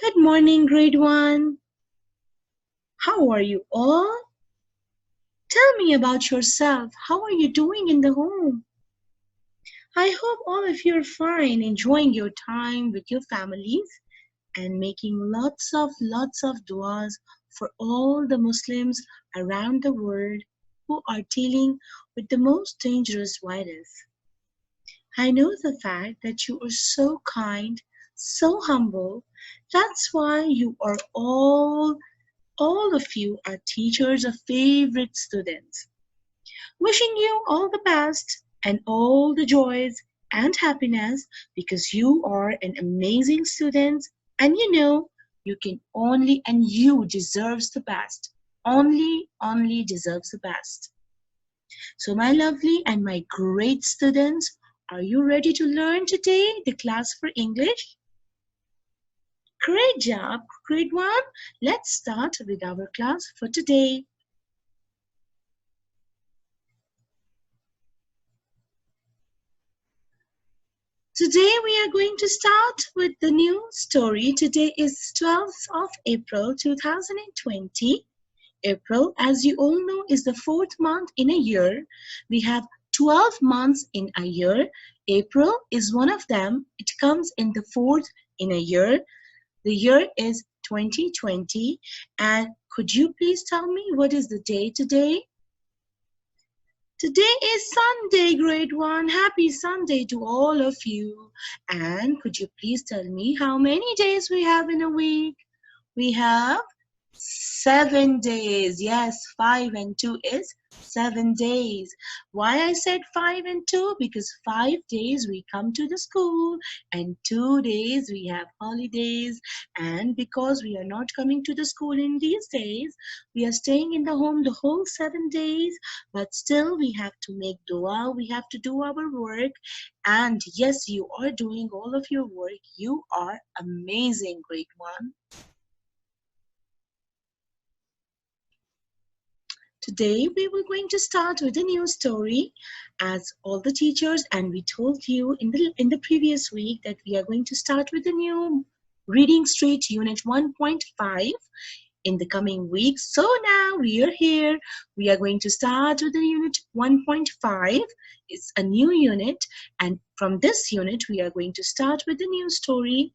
Good morning, grade 1. How are you all? Tell me about yourself. How are you doing in the home? I hope all of you are fine, enjoying your time with your families and making lots of duas for all the Muslims around the world who are dealing with the most dangerous virus. I know the fact that you are so kind, so humble. That's why you are all of you are teachers of favorite students. Wishing you all the best and all the joys and happiness because you are an amazing student and you can only and you deserves the best. Only deserves the best. So my lovely and my great students, are you ready to learn today the class for English? Great job, grade 1. Let's start with our class for today. Today we are going to start with the new story. Today is 12th of April 2020. April, as you all know, is the fourth month in a year. We have 12 months in a year. April is one of them. It comes in the fourth in a year. The year is 2020. And could you please tell me what is the day today? Today is Sunday, grade 1. Happy Sunday to all of you. And could you please tell me how many days we have in a week? We have 7 days. Yes, 5 and 2 is 7 days. Why I said 5 and 2? Because 5 days we come to the school and 2 days we have holidays. And because we are not coming to the school in these days, we are staying in the home the whole 7 days. But still we have to make dua. We have to do our work. And yes, you are doing all of your work. You are amazing, grade 1. Today we were going to start with a new story as all the teachers, and we told you in the previous week that we are going to start with a new Reading Street Unit 1.5 in the coming weeks. So now we are here. We are going to start with the unit 1.5. It's a new unit, and from this unit we are going to start with a new story,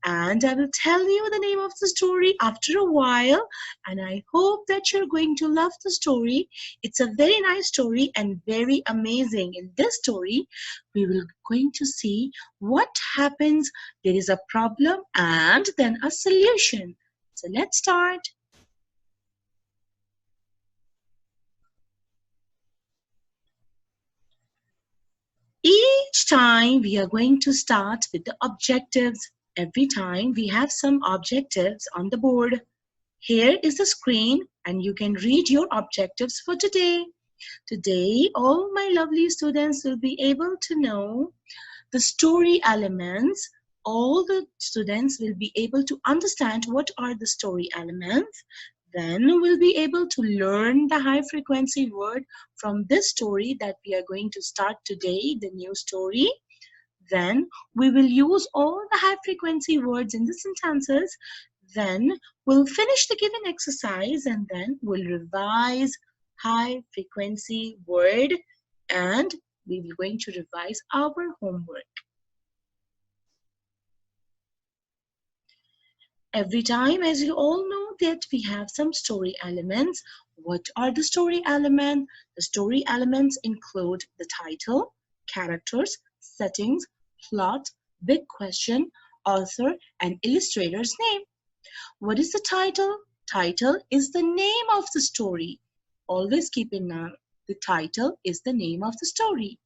and I will tell you the name of the story after a while, and I hope that you're going to love the story. It's a very nice story and very amazing. In this story we will going to see what happens. There is a problem and then a solution. So let's start. Each time we are going to start with the objectives. Every time we have some objectives on the board. Here is the screen and you can read your objectives for today. Today, all my lovely students will be able to know the story elements. All the students will be able to understand what are the story elements. Then we'll be able to learn the high frequency word from this story that we are going to start today, the new story. Then we will use all the high frequency words in the sentences. Then we'll finish the given exercise and then we'll revise high frequency word and we will going to revise our homework. Every time, as you all know, that we have some story elements. What are the story elements? The story elements include the title, characters, settings, plot, big question, author, and illustrator's name. What is the title? Title is the name of the story. Always keep in mind, the title is the name of the story.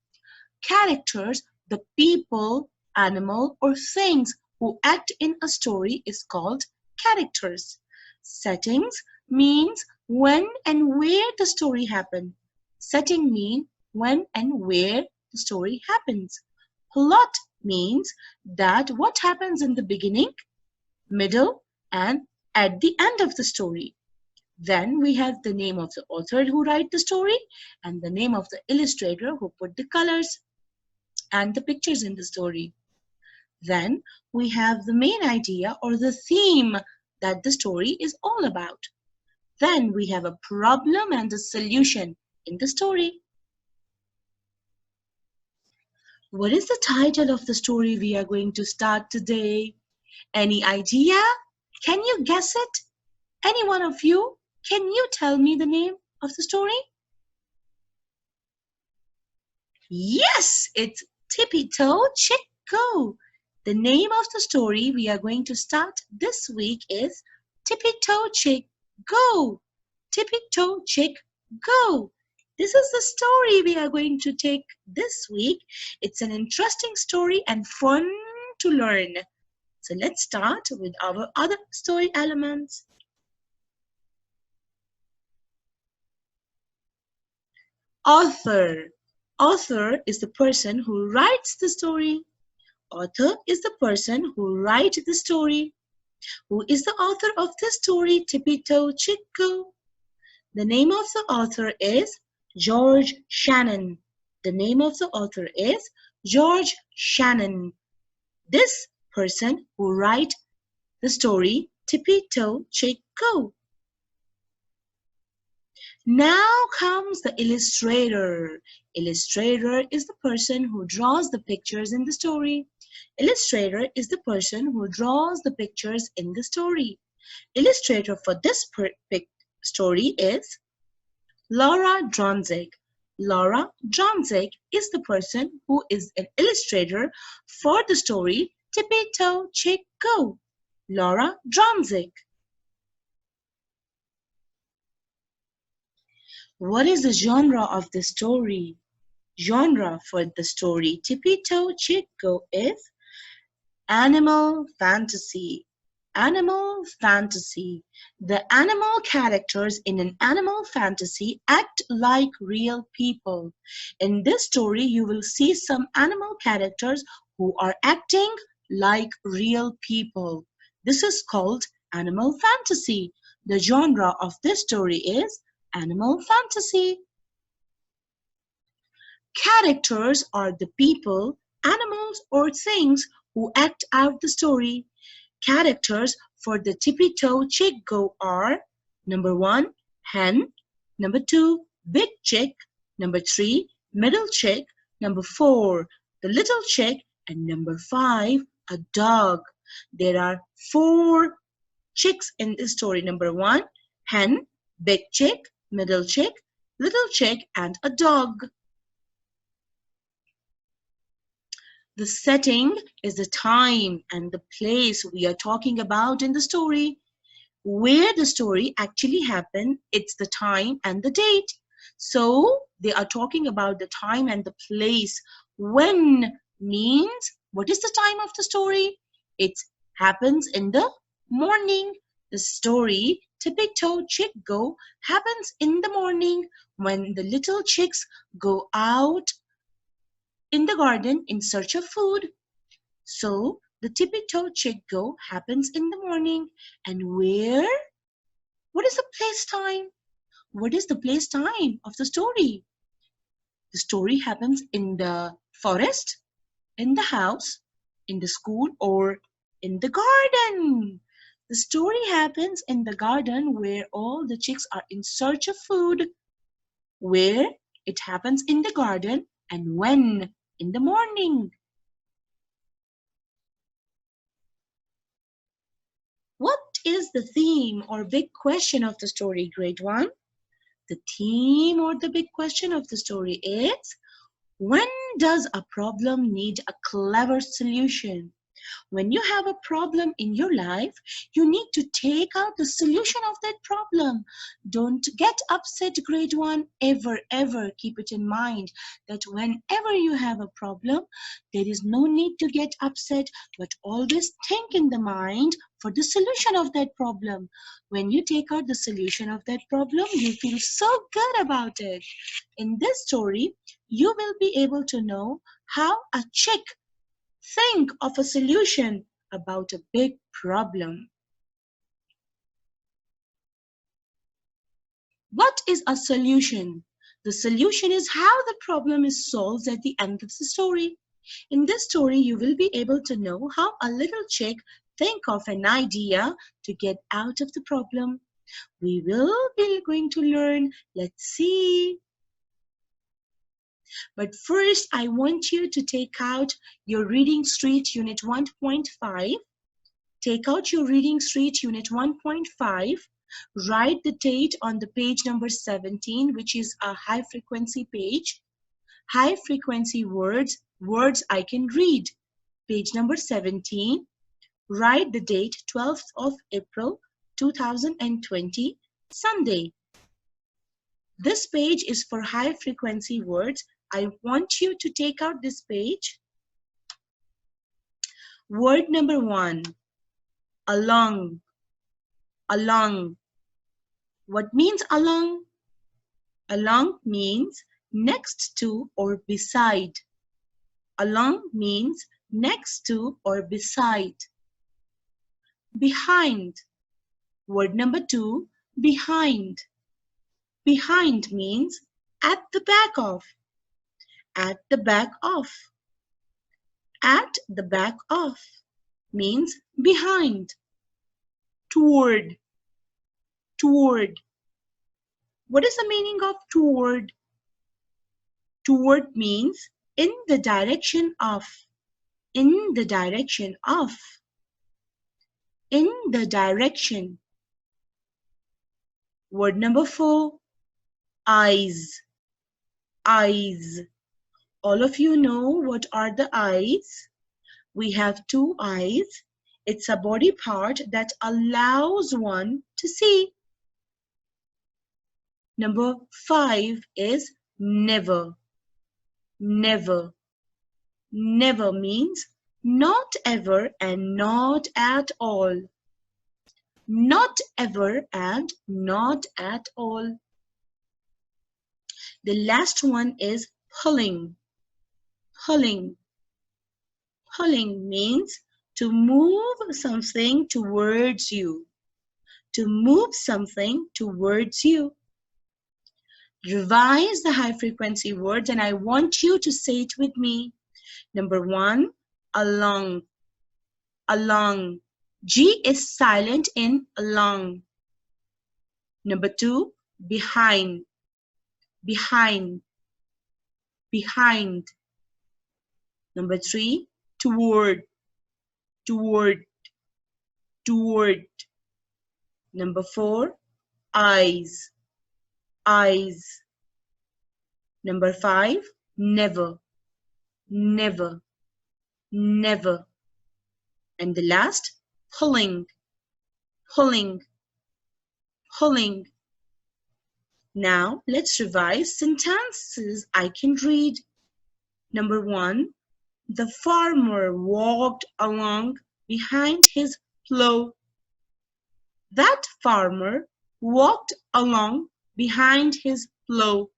Characters, the people, animal, or things who act in a story is called characters. Settings means when and where the story happened. Setting means when and where the story happens. Plot means that what happens in the beginning, middle, and at the end of the story. Then we have the name of the author who wrote the story and the name of the illustrator who put the colors and the pictures in the story. Then we have the main idea or the theme that the story is all about. Then we have a problem and a solution in the story. What is the title of the story we are going to start today? Any idea? Can you guess it? Any one of you? Can you tell me the name of the story? Yes, it's Tippy Toe Chick Go. The name of the story we are going to start this week is Tippy Toe Chick Go. Tippy Toe Chick Go. This is the story we are going to take this week. It's an interesting story and fun to learn. So let's start with our other story elements. Author. Author is the person who writes the story. Author is the person who writes the story. Who is the author of the story Tippy Toe Chick Go? The name of the author is George Shannon. The name of the author is George Shannon. This person who writes the story Tippy Toe Chick Go. Now comes the illustrator. Illustrator is the person who draws the pictures in the story. Illustrator is the person who draws the pictures in the story. Illustrator for this story is Laura Dronzig. Laura Dronzig is the person who is an illustrator for the story Tippy Toe Chick Go. Laura Dronzig. What is the genre of the story? Genre for the story Tippy Toe Chick Go is animal fantasy. Animal fantasy. The animal characters in an animal fantasy act like real people. In this story, you will see some animal characters who are acting like real people. This is called animal fantasy. The genre of this story is animal fantasy. Characters are the people, animals, or things who act out the story. Characters for the Tippy Toe Chick Go are number 1, hen, number 2, big chick, number 3, middle chick, number 4, the little chick, and number 5, a dog. There are 4 chicks in this story. Number 1, hen, big chick, middle chick, little chick, and a dog. The setting is the time and the place we are talking about in the story. Where the story actually happened, it's the time and the date. So they are talking about the time and the place. When means, what is the time of the story? It happens in the morning. The story Tippy Toe Chick Go happens in the morning when the little chicks go out in the garden in search of food. So the Tippy Toe Chick Go happens in the morning. And where? What is the place time? What is the place time of the story? The story happens in the forest, in the house, in the school, or in the garden. The story happens in the garden where all the chicks are in search of food. Where? It happens in the garden. And when? In the morning. What is the theme or big question of the story, grade 1? The theme or the big question of the story is, when does a problem need a clever solution? When you have a problem in your life, you need to take out the solution of that problem. Don't get upset, grade 1. Ever keep it in mind that whenever you have a problem, there is no need to get upset, but always think in the mind for the solution of that problem. When you take out the solution of that problem, you feel so good about it. In this story, you will be able to know how a chick think of a solution about a big problem. What is a solution? The solution is how the problem is solved at the end of the story. In this story, you will be able to know how a little chick think of an idea to get out of the problem. We will be going to learn. Let's see. But first, I want you to take out your Reading Street Unit 1.5. Take out your Reading Street Unit 1.5. Write the date on the page number 17, which is a high frequency page. High frequency words, words I can read. Page number 17. Write the date 12th of April 2020, Sunday. This page is for high frequency words. I want you to take out this page. Word number 1, along. Along. What means along? Along means next to or beside. Along means next to or beside. Behind. Word number 2, behind. Behind means at the back of. At the back of. At the back of means behind. Toward. Toward. What is the meaning of toward? Toward means in the direction of. In the direction of. In the direction. Word number 4, eyes. Eyes. All of you know what are the eyes. We have 2 eyes. It's a body part that allows one to see. Number 5 is never. Never. Never means not ever and not at all. Not ever and not at all. The last one is pulling. Pulling. Pulling means to move something towards you. To move something towards you. Revise the high frequency words and I want you to say it with me. Number 1, along. Along. G is silent in along. Number 2, behind. Behind. Behind. Number 3, toward. Toward. Toward. Number 4, eyes. Eyes. Number 5, never. Never. Never. And the last, pulling. Pulling. Pulling. Now let's revise sentences I can read. Number 1, the farmer walked along behind his plow. That farmer walked along behind his plow.